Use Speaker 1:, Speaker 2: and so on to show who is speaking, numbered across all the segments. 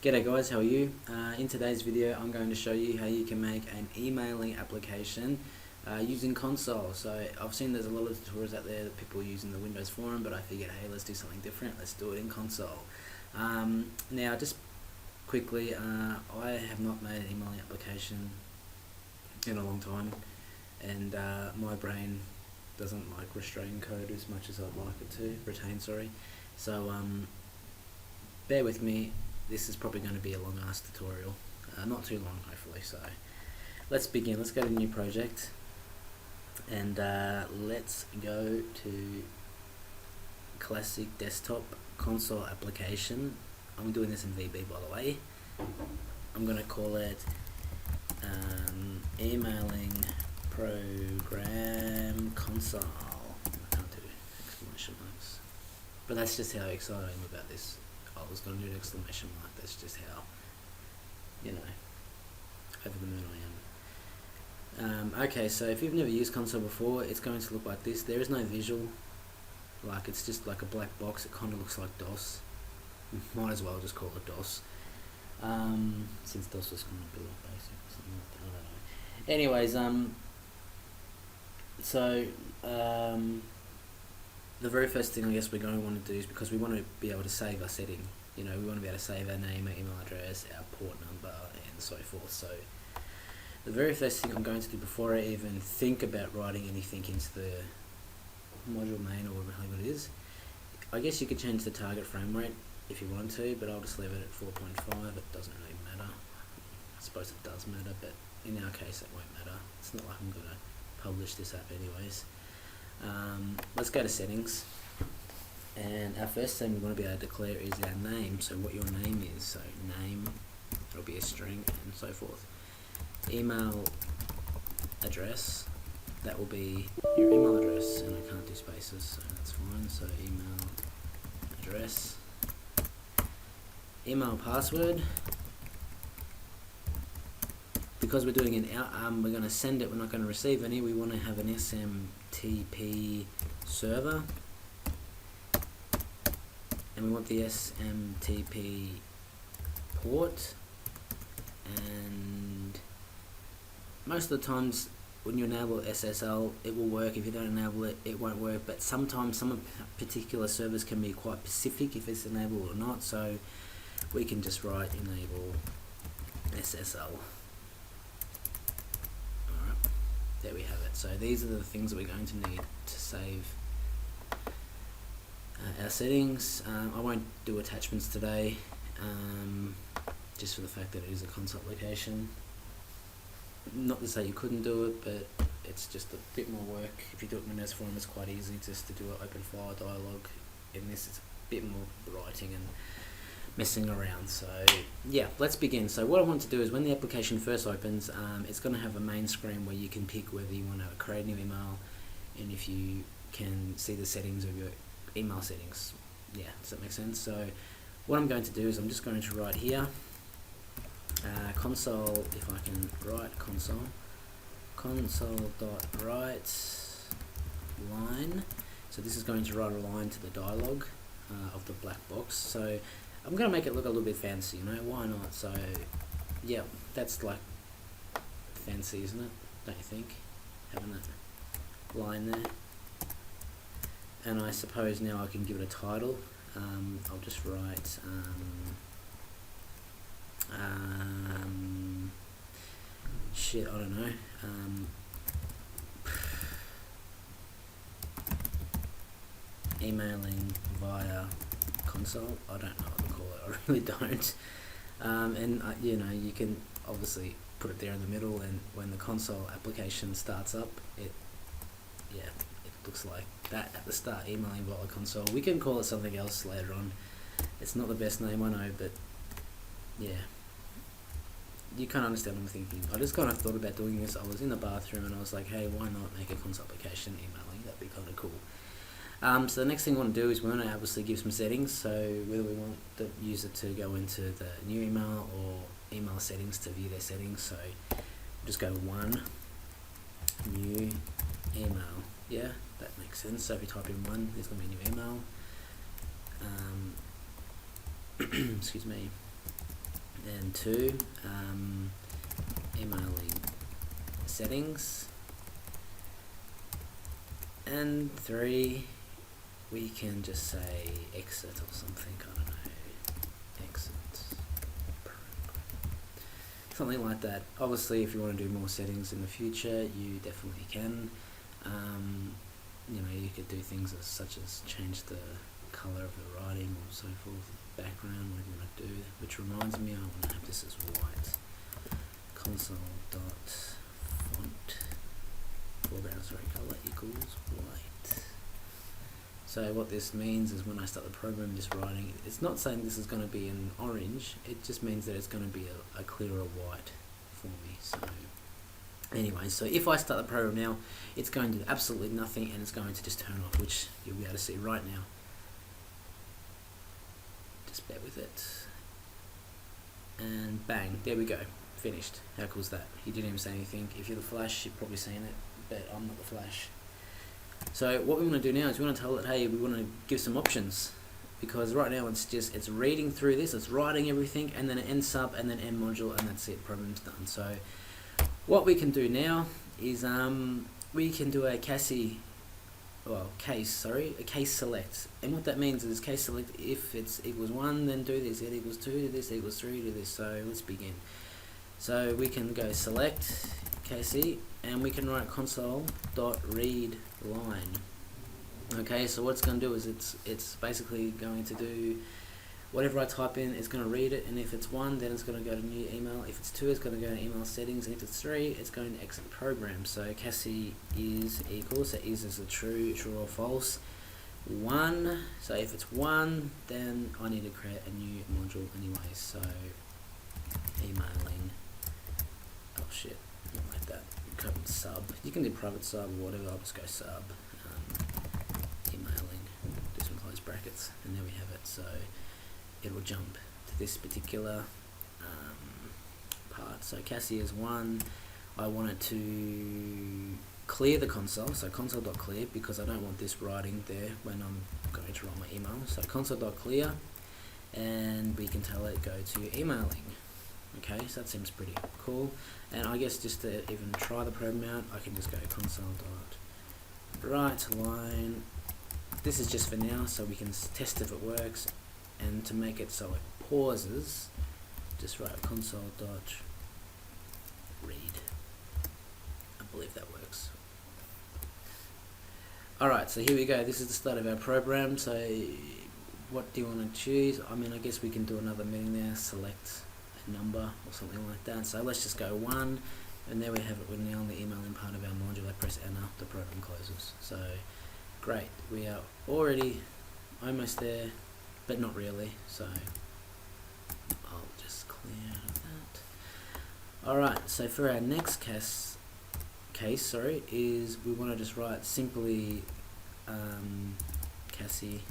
Speaker 1: G'day guys, how are you? In today's video I'm going to show you how you can make an emailing application using Console. So I've seen there's a lot of tutorials out there that people are using the Windows forum, but I figured, hey, let's do something different, let's do it in Console. Now just quickly, I have not made an emailing application in a long time, and my brain doesn't like restrain code as much as I'd like it to, retain, sorry. So bear with me. This is probably going to be a long ass tutorial, not too long hopefully. So let's begin. Let's go to new project, and let's go to classic desktop console application. I'm doing this in VB, by the way. I'm going to call it emailing program console. I can't do exclamation marks, but that's just how excited I am about this. I was going to do an exclamation mark. That's just how, you know, over the moon I am. Okay, so if you've never used Console before, it's going to look like this. There is no visual, like it's just like a black box. It kind of looks like DOS. Might as well just call it DOS, since DOS was kind of a little basic or something like that. I don't know. Anyways, the very first thing I guess we're going to want to do is, because we want to be able to save our setting, you know, we want to be able to save our name, our email address, our port number, and so forth. So the very first thing I'm going to do before I even think about writing anything into the module main or whatever it is, I guess you could change the target frame rate if you want to, but I'll just leave it at 4.5. It doesn't really matter. I suppose it does matter, but in our case it won't matter. It's not like I'm going to publish this app anyways. Let's go to settings, and our first thing we want to be able to declare is our name, so what your name is. So name, it'll be a string, and so forth. Email address, that will be your email address, and I can't do spaces, so that's fine. So email address. Email password, because we're doing an out, we're going to send it, we're not going to receive any. We want to have an SMTP server, and we want the SMTP port, and most of the times when you enable SSL it will work. If you don't enable it, it won't work, but sometimes some particular servers can be quite specific if it's enabled or not, so we can just write enable SSL. There we have it. So these are the things that we're going to need to save our settings. I won't do attachments today, just for the fact that it is a console application. Not to say you couldn't do it, but it's just a bit more work. If you do it in Windows forum, it's quite easy just to do an open file dialog. In this, it's a bit more writing and messing around. So yeah, let's begin. So what I want to do is, when the application first opens, it's going to have a main screen where you can pick whether you want to create a new email, and if you can see the settings of your email settings. Yeah, does that make sense? So what I'm going to do is I'm just going to write here console, if I can write console.write line. So this is going to write a line to the dialog of the black box. So I'm going to make it look a little bit fancy, you know, why not? So yeah, that's like fancy, isn't it? Don't you think? Having that line there. And I suppose now I can give it a title. I'll just write shit, I don't know. Emailing via console. I don't know what to call it. I really don't. And you know, you can obviously put it there in the middle, and when the console application starts up, it looks like that at the start. Emailing via console. We can call it something else later on. It's not the best name, I know, but yeah, you can't understand what I'm thinking. I just kind of thought about doing this. I was in the bathroom and I was like, hey, why not make a console application emailing? That'd be kind of cool. So the next thing we want to do is we want to obviously give some settings. So whether we want the user to go into the new email or email settings to view their settings. So just go one, new email. Yeah, that makes sense. So if you type in one, there's going to be a new email. Excuse me. Then 2, emailing settings. And 3, we can just say exit or something, I don't know, exit, something like that. Obviously, if you want to do more settings in the future, you definitely can. You know, you could do things such as change the color of the writing or so forth, background, whatever you want to do, which reminds me, I want to have this as white. Console dot font foreground, sorry, color equals white. So what this means is when I start the program, this writing, it's not saying this is going to be in orange, it just means that it's going to be a clearer white for me. So anyway, so if I start the program now, it's going to do absolutely nothing and it's going to just turn off, which you'll be able to see right now. Just bear with it. And bang, there we go, finished. How cool is that? He didn't even say anything. If you're the Flash, you've probably seen it, but I'm not the Flash. So what we want to do now is we want to tell it, hey, we want to give some options, because right now it's reading through this, it's writing everything, and then an end sub, and then end module, and that's it, program's done. So what we can do now is we can do a case select, and what that means is case select, if it's equals 1, then do this, it equals 2, do this, equals 3, do this. So let's begin. So we can go select KC, and we can write console.read line. Okay, so what it's going to do is it's basically going to do whatever I type in, it's going to read it, and if it's 1, then it's going to go to new email. If it's 2, it's going to go to email settings, and if it's 3, it's going to exit the program. So Cassie is equals, so is a true or false. 1, so if it's 1, then I need to create a new module anyway. So emailing, oh shit, not like that. Sub, you can do private sub or whatever, I'll just go sub, emailing, do some close brackets, and there we have it. So it will jump to this particular part. So Cassie is 1, I want it to clear the console, so console.clear, because I don't want this writing there when I'm going to write my email. So console.clear, and we can tell it go to emailing. Okay, so that seems pretty cool. And I guess just to even try the program out, I can just go console.write line. This is just for now, so we can test if it works. And to make it so it pauses, just write console.read. I believe that works. Alright, so here we go. This is the start of our program. So what do you want to choose? I mean, I guess we can do another meeting there, select number or something like that. So let's just go 1, and there we have it. We're now in the emailing part of our module. I press enter, the program closes. So great, we are already almost there, but not really. So I'll just clear out of that. Alright, so for our next case is we want to just write simply Cassie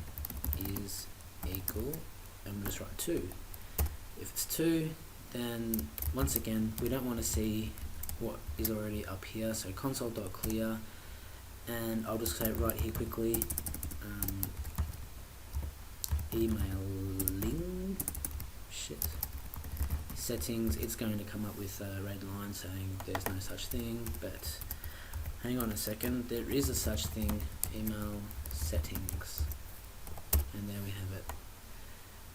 Speaker 1: is equal, and we'll just write 2. If it's 2, then once again we don't want to see what is already up here, so console.clear, and I'll just say right here quickly, emailing settings. It's going to come up with a red line saying there's no such thing, but hang on a second, there is a such thing, email settings, and there we have it.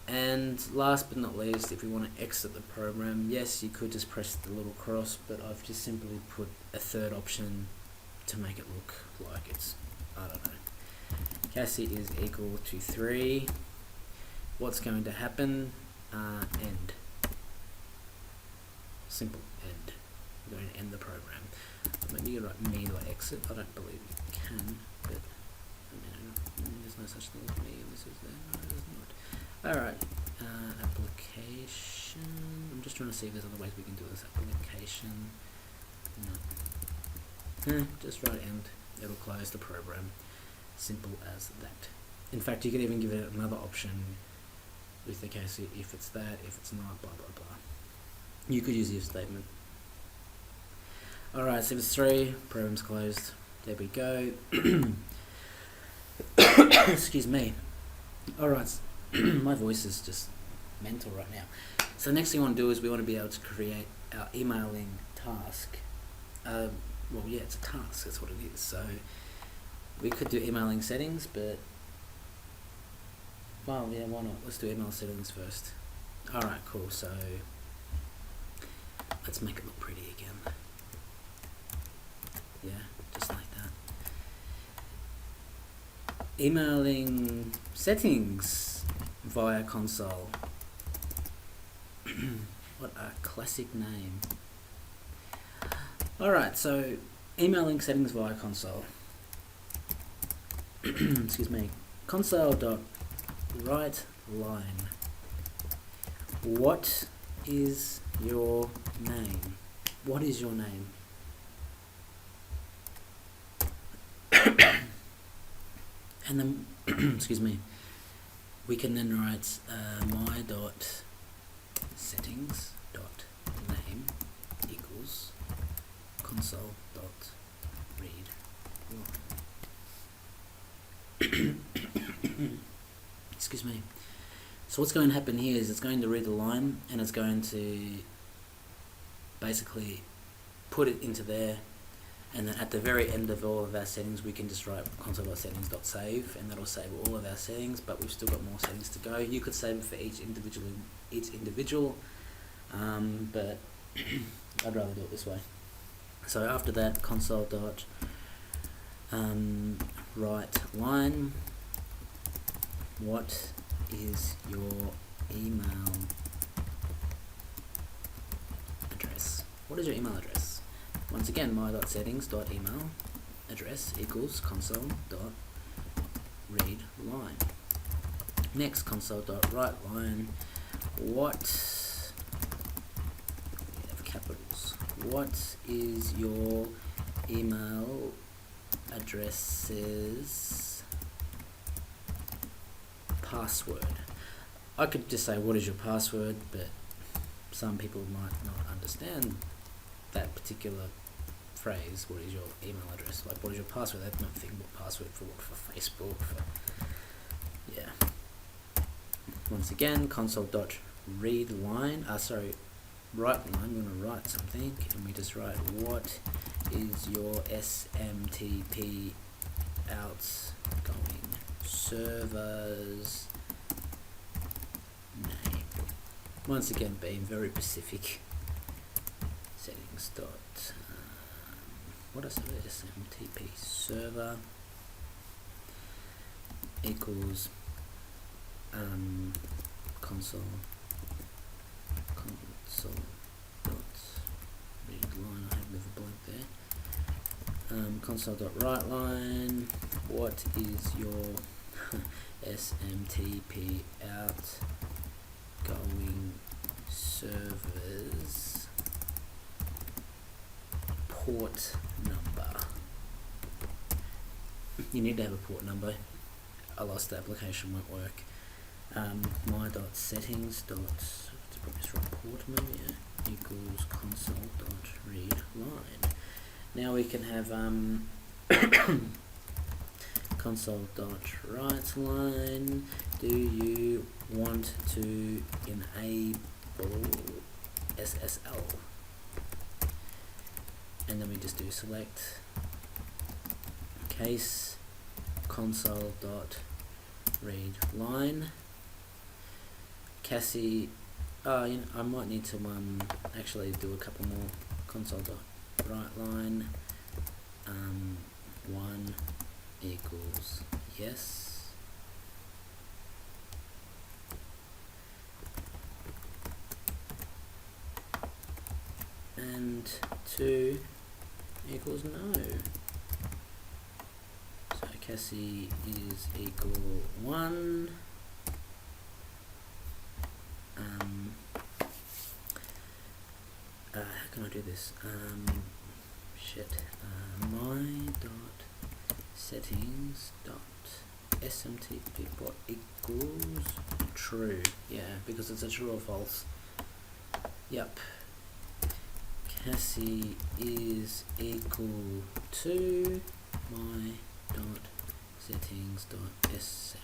Speaker 1: And last but not least, if we want to exit the program, yes, you could just press the little cross, but I've just simply put a third option to make it look like it's, I don't know, Cassie is equal to 3. What's going to happen? End. Simple, end. We're going to end the program. Maybe you write me to exit. I don't believe you can, but I mean, there's no such thing as me, and this is there. No, there's not. Alright, application. I'm just trying to see if there's other ways we can do this. Application. No. Just write end. It'll close the program. Simple as that. In fact, you could even give it another option with the case if it's that, if it's not, blah blah blah. You could use the if statement. Alright, so if it's 3, program's closed. There we go. Excuse me. Alright. My voice is just mental right now. So the next thing we want to do is we want to be able to create our emailing task. Well, yeah, it's a task, that's what it is. So we could do emailing settings, but, well, yeah, why not? Let's do email settings first. Alright, cool, so let's make it look pretty again. Yeah, just like that. Emailing settings via console. What a classic name. Alright, so emailing settings via console. Excuse me. Console.writeLine. What is your name? What is your name? And then, excuse me, we can then write my.settings.name equals console.readLine. Excuse me. So what's going to happen here is it's going to read the line and it's going to basically put it into there, and then at the very end of all of our settings we can just write console.settings.save, and that'll save all of our settings, but we've still got more settings to go. You could save it for each individual, but I'd rather do it this way. So after that, console.writeLine. What is your email address? What is your email address? Once again, my.settings.email address equals console.readLine. Next, console.writeLine. What? We have capitals. What is your email address's password? I could just say, what is your password, but some people might not understand that particular phrase, what is your email address? Like, what is your password? They might think, what password for what? For Facebook? For, yeah. Once again, console.readLine, write line, we're going to write something, and we just write, what is your SMTP outgoing server's name? Once again, being very specific. Settings dot what is it? SMTP server equals console dot read line. I have a blank there. Console dot write line. What is your SMTP outgoing servers port number? You need to have a port number. I lost the application, won't work. My.settings dot, it's probably just write port number, yeah, equals console dot read line. Now we can have console dot write line. Do you want to enable SSL? And then we just do select case console dot read line. Cassie, I might need to actually do a couple more. Console dot write line 1 equals yes, and 2 equals no. So Cassie is equal 1. How can I do this? My dot settings dot smtp bot equals true. Yeah, because it's a true or false. Yep. Cassie is equal to my dot settings dot sm.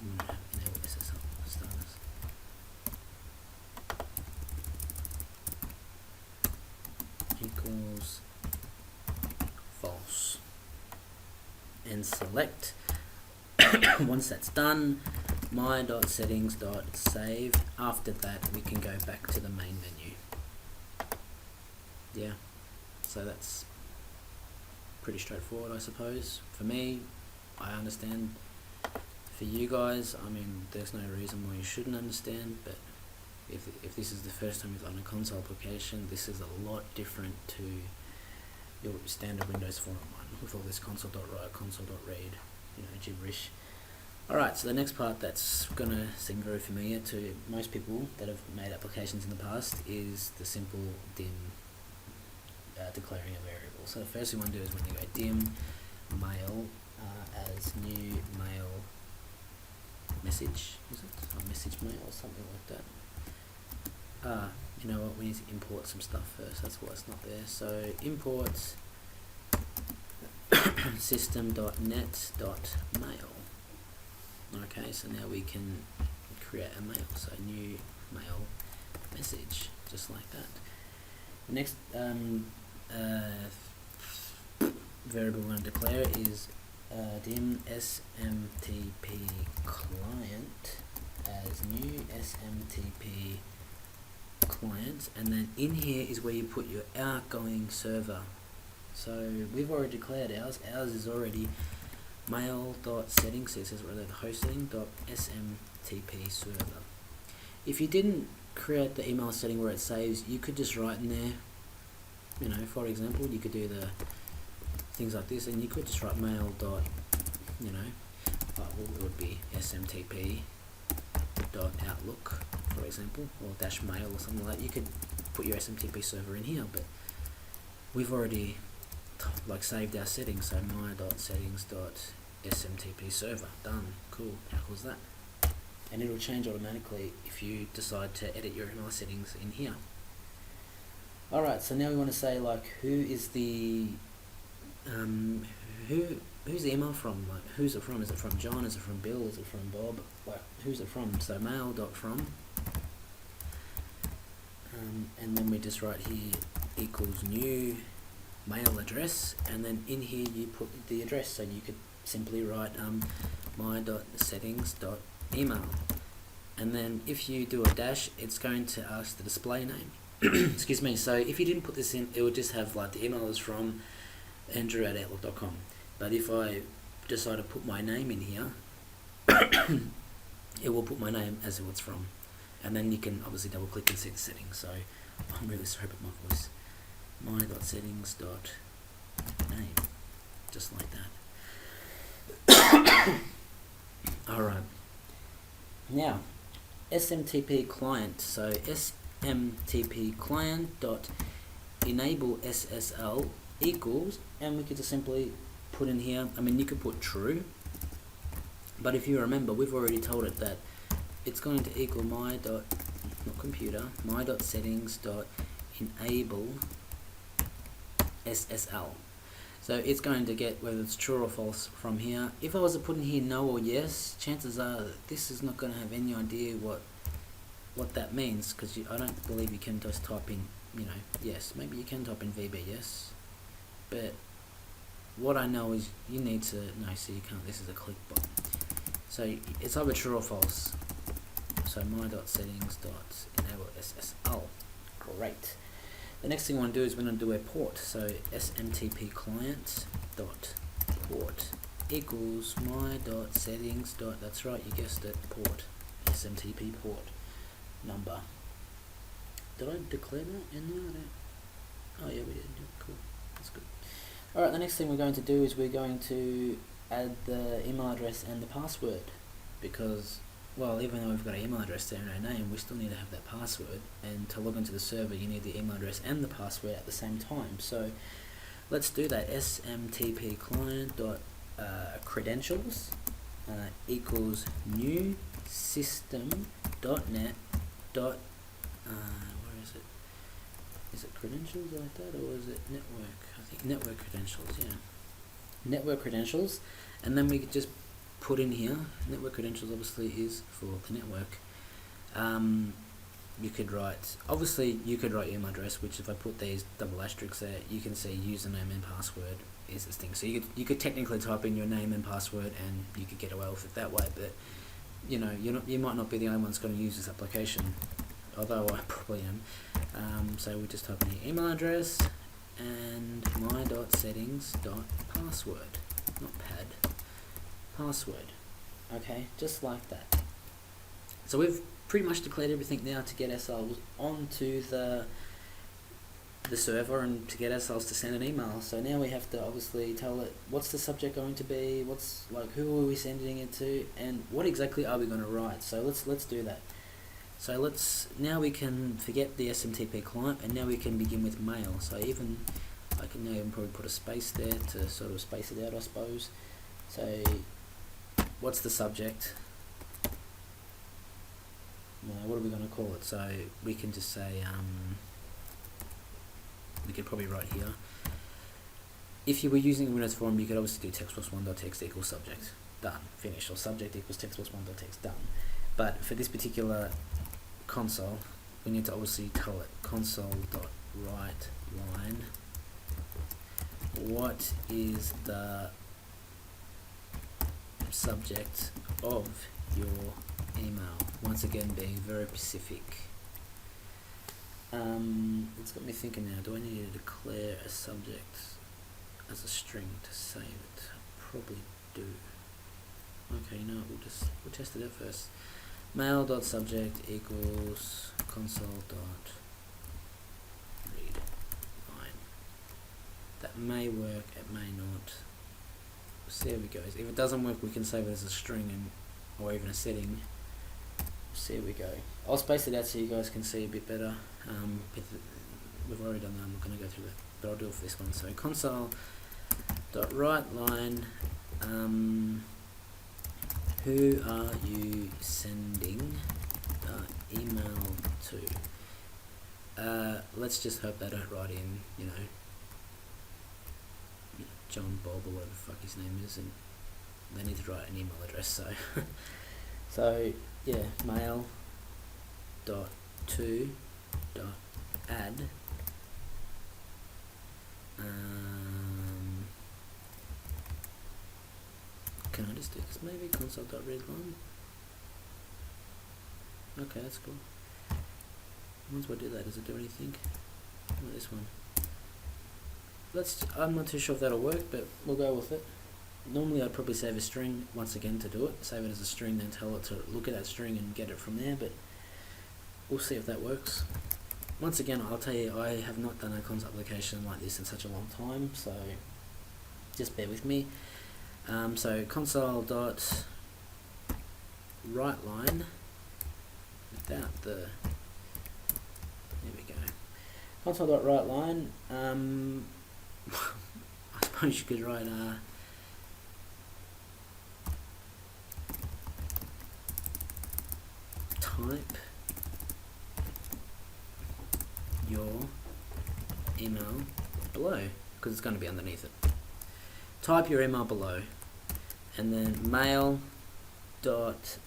Speaker 1: Enable SSL status. equals false, and select. Once that's done, my.settings.save. After that, we can go back to the main menu. Yeah, so that's pretty straightforward, I suppose. For me, I understand. For you guys, I mean, there's no reason why you shouldn't understand, but if this is the first time you've done a console application, this is a lot different to your standard Windows Form one with all this console.write, console.read, you know, gibberish. Alright, so the next part that's going to seem very familiar to most people that have made applications in the past is the simple dim declaring a variable. So the first thing we want to do is when you go dim mail as new mail message, is it? Or message mail or something like that. You know what, we need to import some stuff first, that's why it's not there. So import system.net.mail. Okay, so now we can create a mail, so new mail message, just like that. The next variable we're going to declare is dim SMTP client as new SMTP client, and then in here is where you put your outgoing server. So we've already declared ours. Ours is already mail.settings, so it says rather the hosting.smtp server. If you didn't create the email setting where it saves, you could just write in there, you know, for example, you could do the things like this, and you could just write mail dot, you know, it would be smtp dot outlook, for example, or dash mail or something like that. You could put your smtp server in here, but we've already like saved our settings, so my.settings.smtp server, done. Cool, how cool is that? And it'll change automatically if you decide to edit your email settings in here. Alright, so now we want to say like who's the email from? Like who's it from? Is it from John? Is it from Bill? Is it from Bob? Like who's it from? So mail.from, and then we just write here equals new mail address, and then in here you put the address, so you could simply write my.settings.email, and then if you do a dash, it's going to ask the display name. Excuse me. So if you didn't put this in, it would just have like the email is from andrew@outlook.com, but if I decide to put my name in here, it will put my name as who it's from, and then you can obviously double click and see the settings. So I'm really sorry about my voice. My.settings.name, just like that. Alright, now SMTP client, so SMTP client dot enable SSL equals, and we could just simply put in here, I mean you could put true, but if you remember, we've already told it that it's going to equal my.settings.enable SSL. So it's going to get whether it's true or false from here. If I was to put in here no or yes, chances are that this is not going to have any idea what that means, because I don't believe you can just type in, you know, yes. Maybe you can type in VB yes, but what I know is you need to, no, so you can't, this is a click button. So it's either true or false. So my.settings.enable SSL. Great. The next thing I want to do is we're going to do a port. So smtp client dot port equals my.settings. That's right, you guessed it, port. SMTP port number. Did I declare that in there? Oh yeah, we did. Yeah, cool. That's good. Alright, the next thing we're going to do is we're going to add the email address and the password, because, well, even though we've got an email address there and our name, we still need to have that password, and to log into the server you need the email address and the password at the same time. So let's do that. smtp client dot credentials equals new system dot net dot where is it? Is it credentials like that, or is it network? I think network credentials, yeah. Network credentials, and then we could just put in here, network credentials obviously is for the network, you could write, obviously you could write your email address, which if I put these double asterisks there, you can see username and password is this thing. So you could technically type in your name and password and you could get away with it that way, but you know, you might not be the only one's going to use this application, although I probably am. So we just type in your email address and my.settings.password, not pad, password. Okay, just like that. So we've pretty much declared everything now to get ourselves onto the server and to get ourselves to send an email. So now we have to obviously tell it what's the subject going to be, who are we sending it to, and what exactly are we going to write. So let's do that. So now we can forget the SMTP client and now we can begin with mail. So I can now even probably put a space there to sort of space it out, I suppose. So what's the subject? What are we going to call it? So we can just say, we could probably write here. If you were using a Windows form, you could obviously do text+1.text equals subject, done, finished, or subject equals text+1.text, done. But for this particular console, we need to obviously tell it console.writeLine. What is the subject of your email? Once again, being very specific. It's got me thinking now, do I need to declare a subject as a string to save it? I probably do. Okay, you know what, we'll test it out first. Mail.subject equals console.readLine. That may work, it may not. We'll see how it goes. If it doesn't work, we can save it as a string or even a setting. See how we go. I'll space it out so you guys can see a bit better. We've already done that, I'm not going to go through that, but I'll do it for this one. So console.writeLine, who are you sending the email to? Let's just hope they don't write in, John, Bob, or whatever the fuck his name is, and they need to write an email address, so so yeah, mail dot to dot add can I just do this maybe? Console.readLine. Okay, that's cool. Once I do that, does it do anything? Not this one. I'm not too sure if that'll work, but we'll go with it. Normally I'd probably save a string once again to do it. Save it as a string, then tell it to look at that string and get it from there, but we'll see if that works. Once again, I'll tell you, I have not done a console application like this in such a long time, so just bear with me. So console.writeLine without the, there we go. Console.writeLine, I suppose you could write type your email below, because it's going to be underneath it. Type your email below, and then mail dot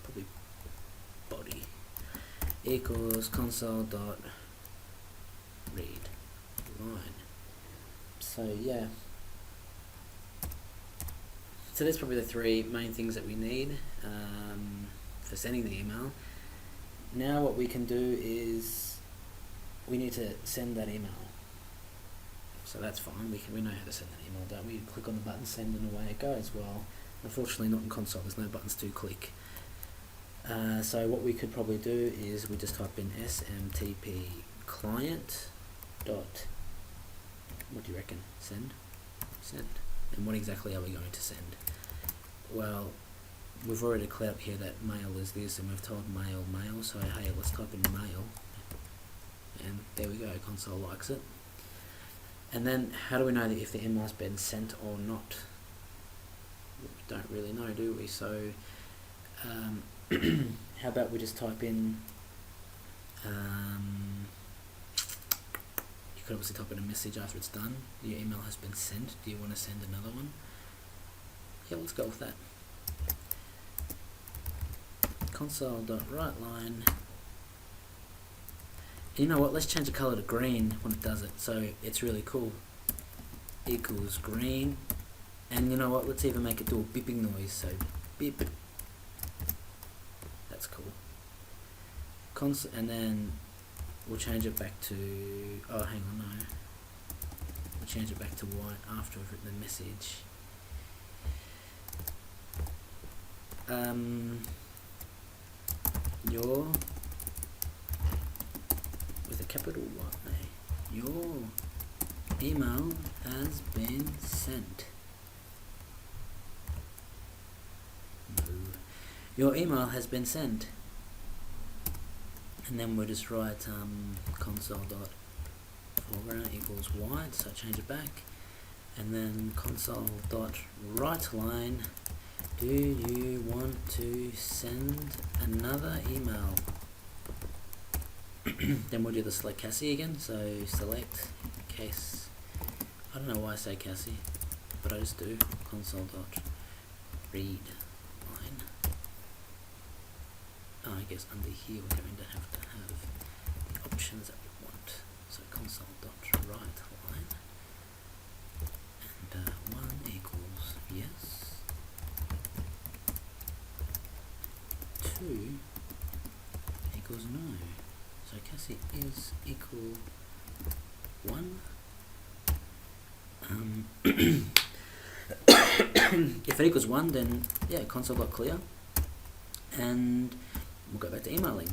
Speaker 1: probably body equals console dot read line. So yeah, so that's probably the three main things that we need for sending the email. Now what we can do is we need to send that email. So that's fine, we know how to send that email, don't we? Click on the button, send, and away it goes. Well, unfortunately not in console, there's no buttons to click. So what we could probably do is we just type in SMTP client dot, what do you reckon? Send? And what exactly are we going to send? Well, we've already declared up here that mail is this, and we've told mail, so hey, let's type in mail, and there we go, console likes it. And then how do we know that if the email's been sent or not? We don't really know, do we? So how about we just type in, you could obviously type in a message after it's done. Your email has been sent. Do you want to send another one? Yeah, let's go with that. console.writeLine. You know what, let's change the color to green when it does it, so it's really cool. Equals green. And you know what, let's even make it do a beeping noise, so beep. That's cool. And then we'll change it back to, oh hang on, no. We'll change it back to white after we've written the message. Your, with a capital Y, your email has been sent. No. Your email has been sent. And then we'll just write console.foreground equals white, so change it back. And then console.writeLine. Do you want to send another email? Then we'll do the select Cassie again. So select case. I don't know why I say Cassie, but I just do console.readLine. Oh, I guess under here we're going to have the options that we want. So console.writeLine. And 1 equals yes. 2 equals no. So Cassie is equal 1. If it equals 1, then yeah, console.clear, and we'll go back to emailing.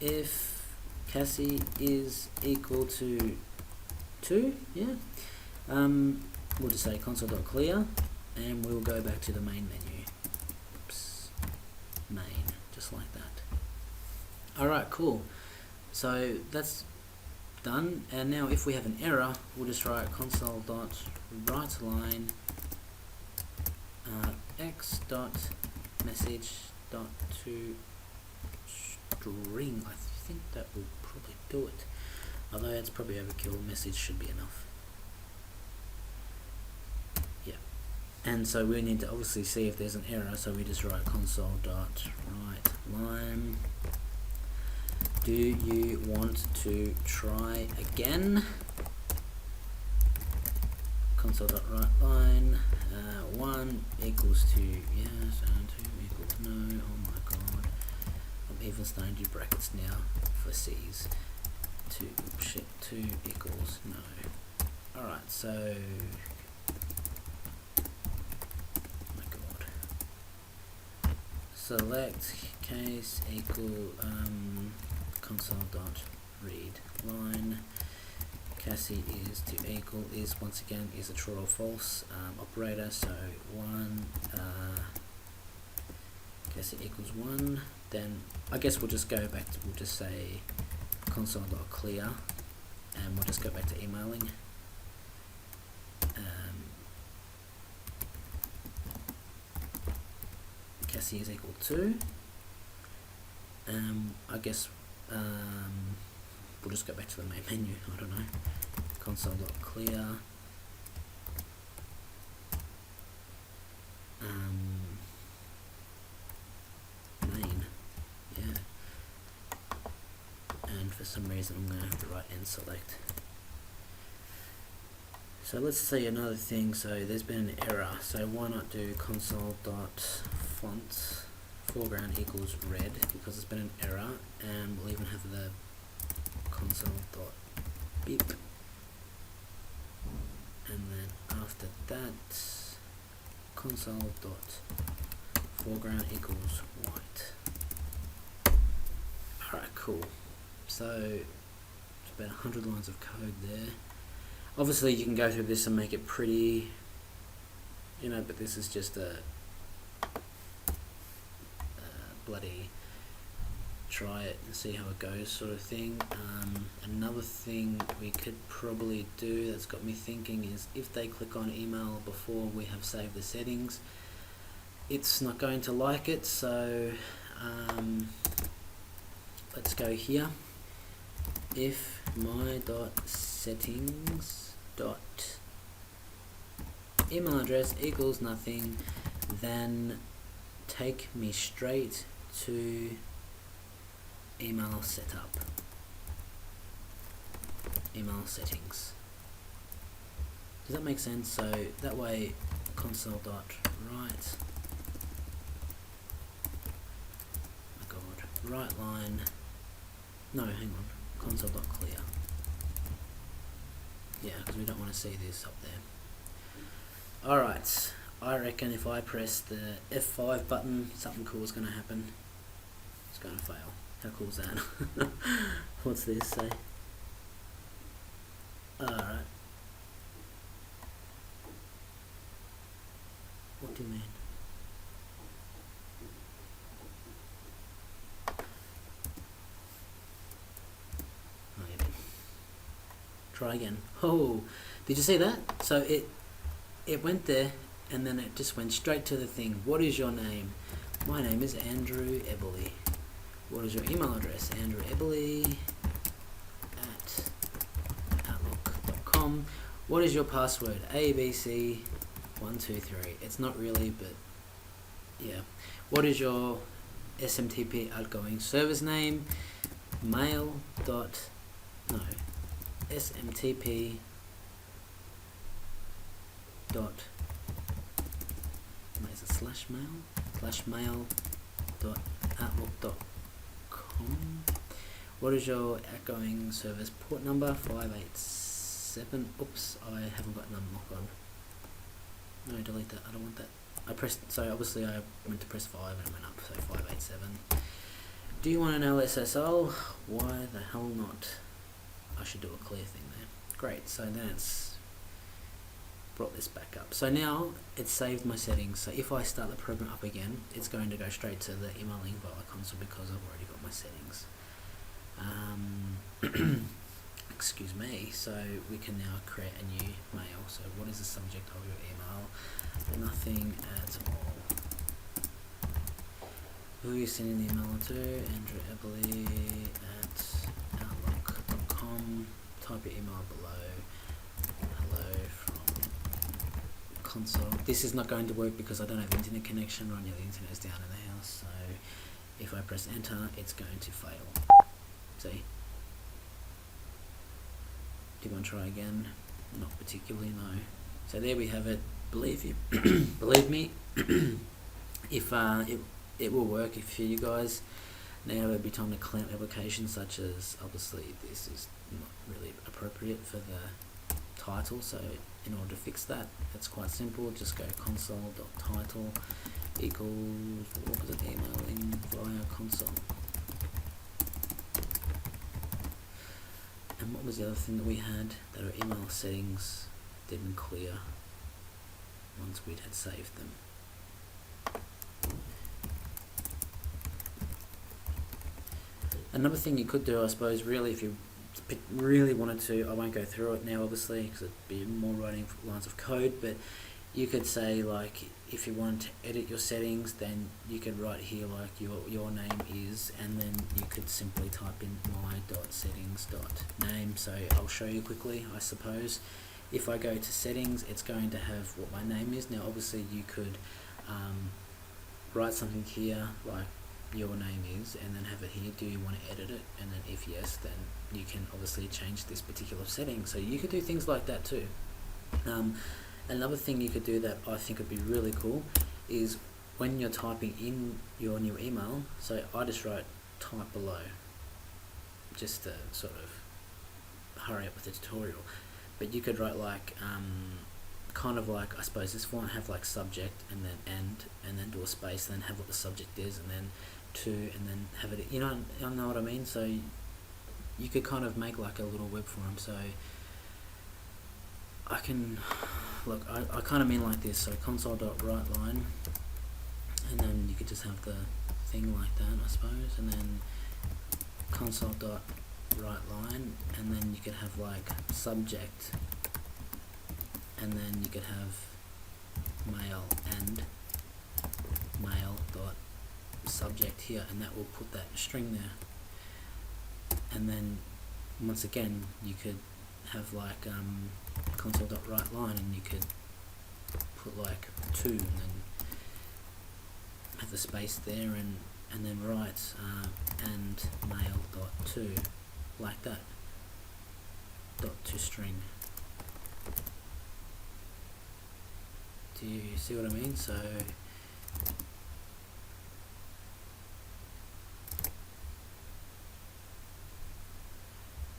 Speaker 1: If Cassie is equal to 2, yeah, we'll just say console.clear, and we'll go back to the main menu. Oops, main, just like that. Alright, cool. So that's done, and now if we have an error, we'll just write console.writeLine x.message.toString. I think that will probably do it, although it's probably overkill. Message should be enough. Yeah, and so we need to obviously see if there's an error, so we just write console.writeLine. Do you want to try again? Console.writeLine. 1 equals 2 yes, and 2 equals no. Oh my god, I'm even starting to do brackets now for C's. 2 equals no. Alright, so oh my god, select case equal console.readLine. Cassie is to equal is once again is a true or false operator, so 1 Cassie equals 1. Then I guess we'll just go back to, we'll just say console.clear, and we'll just go back to emailing. Cassie is equal to, I guess we'll just go back to the main menu, I don't know, console.clear, main, yeah, and for some reason I'm going to have to write end select. So let's see another thing. So there's been an error, so why not do console.font foreground equals red, because there's been an error, and we'll even have the console.beep, and then after that console.foreground equals white. Alright, cool. So it's about 100 lines of code there. Obviously you can go through this and make it pretty, you know, but this is just a bloody try it and see how it goes sort of thing. Another thing we could probably do that's got me thinking is if they click on email before we have saved the settings, it's not going to like it, so let's go here. If my settings email address equals nothing, then take me straight to email setup, email settings. Does that make sense? So that way console.write, my god, write line, no, hang on, console.clear. Yeah, because we don't want to see this up there. Alright, I reckon if I press the F5 button, something cool is going to happen. It's going to fail. How cool is that? What's this say? Alright. What do you mean? Oh, yeah. Try again. Oh, did you see that? So it went there, and then it just went straight to the thing. What is your name? My name is Andrew Eberly. What is your email address? Andrew Eberly at outlook.com. What is your password? ABC123. It's not really, but yeah. What is your SMTP outgoing service name? Mail dot no SMTP dot is it slash mail dot outlook dot com. What is your outgoing service port number? 587. Oops, I haven't got an unlock on. No, delete that. I don't want that. I pressed, so obviously I went to press 5 and it went up, so 587. Do you want an LSSL? Why the hell not? I should do a clear thing there. Great, so then it's brought this back up. So now it's saved my settings. So if I start the program up again, it's going to go straight to the emailing via console because I've already got my settings. Excuse me. So we can now create a new mail. So what is the subject of your email? Nothing at all. Who are you sending the email to? Andrew Eberly at outlook.com. Type your email below. Hello from console. This is not going to work because I don't have internet connection. Right now the internet is down in the house. So if I press enter, it's going to fail. See? Do you want to try again? Not particularly, no. So there we have it. Believe you, believe me, if it will work for you guys. Now it'd be time to clamp applications such as, obviously this is not really appropriate for the title, so in order to fix that, it's quite simple. Just go console.title equals, what was it, emailing via console. And what was the other thing that we had? That our email settings didn't clear once we had saved them. Another thing you could do, I suppose, really, if you really wanted to, I won't go through it now obviously because it'd be more writing lines of code, but you could say, like, if you wanted to edit your settings, then you could write here like your name is, and then you could simply type in my.settings.name. So I'll show you quickly, I suppose. If I go to settings, it's going to have what my name is. Now obviously you could write something here like your name is, and then have it here. Do you want to edit it? And then if yes, then you can obviously change this particular setting. So you could do things like that too. Another thing you could do that I think would be really cool is when you're typing in your new email, so I just wrote type below just to sort of hurry up with the tutorial, but you could write like kind of like, I suppose this one have like subject and then end, and then do a space, and then have what the subject is, and then to, and then have it, you know what I mean? So you could kind of make like a little web form. So I can, look, I kind of mean like this, so console.writeLine, and then you could just have the thing like that, I suppose, and then console.writeLine, and then you could have like subject, and then you could have mail and mail dot subject here, and that will put that string there. And then once again you could have like console.writeLine, and you could put like 2, and then have the space there and then write and mail dot to, like that, dot to string. Do you see what I mean? So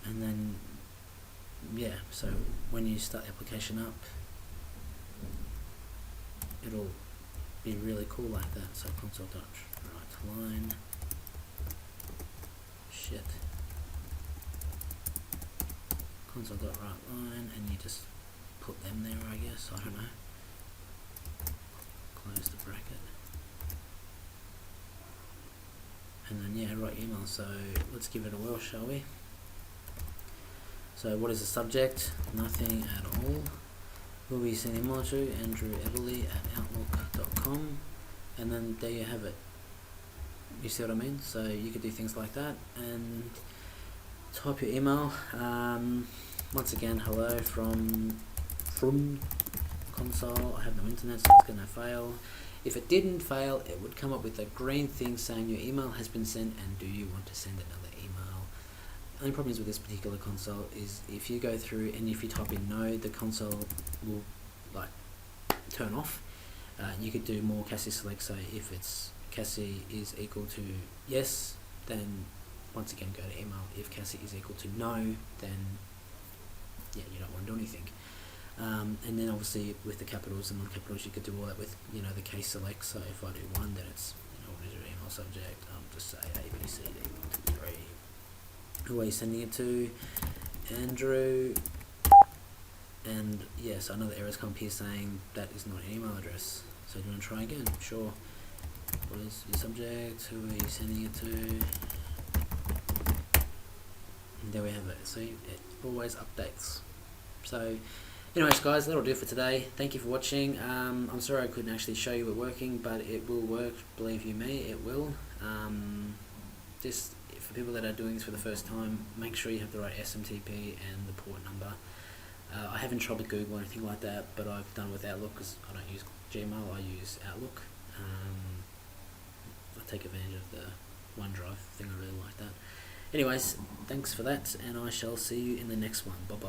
Speaker 1: and then yeah, so when you start the application up, it'll be really cool like that. So console dot write line, shit, console dot write line, and you just put them there, I guess. I don't know. Close the bracket, and then yeah, write email. So let's give it a whirl, shall we? So what is the subject? Nothing at all. Who will you send email to? Andrew Everly at outlook.com, and then there you have it. You see what I mean? So you could do things like that and type your email. Once again, hello from console. I have no internet, so it's gonna fail. If it didn't fail, it would come up with a green thing saying your email has been sent and do you want to send another email. The only problem is with this particular console is if you go through and if you type in no, the console will like turn off. You could do more Cassie select, so if it's Cassie is equal to yes, then once again go to email. If Cassie is equal to no, then yeah, you don't want to do anything. And then obviously with the capitals and non-capitals, you could do all that with, you know, the case select. So if I do one, then it's, you know, what is your email subject? Just say A, B, C, D, 1, 2, 3. Who are you sending it to? Andrew. And yeah, so another error has come up here saying that is not an email address. So do you want to try again? Sure. What is your subject? Who are you sending it to? And there we have it. See, it always updates. So anyways guys, that'll do for today. Thank you for watching. I'm sorry I couldn't actually show you it working, but it will work, believe you me, it will. Just for people that are doing this for the first time, make sure you have the right SMTP and the port number. I haven't tried with Google or anything like that, but I've done it with Outlook because I don't use Gmail, I use Outlook. I take advantage of the OneDrive thing, I really like that. Anyways, thanks for that, and I shall see you in the next one. Bye bye.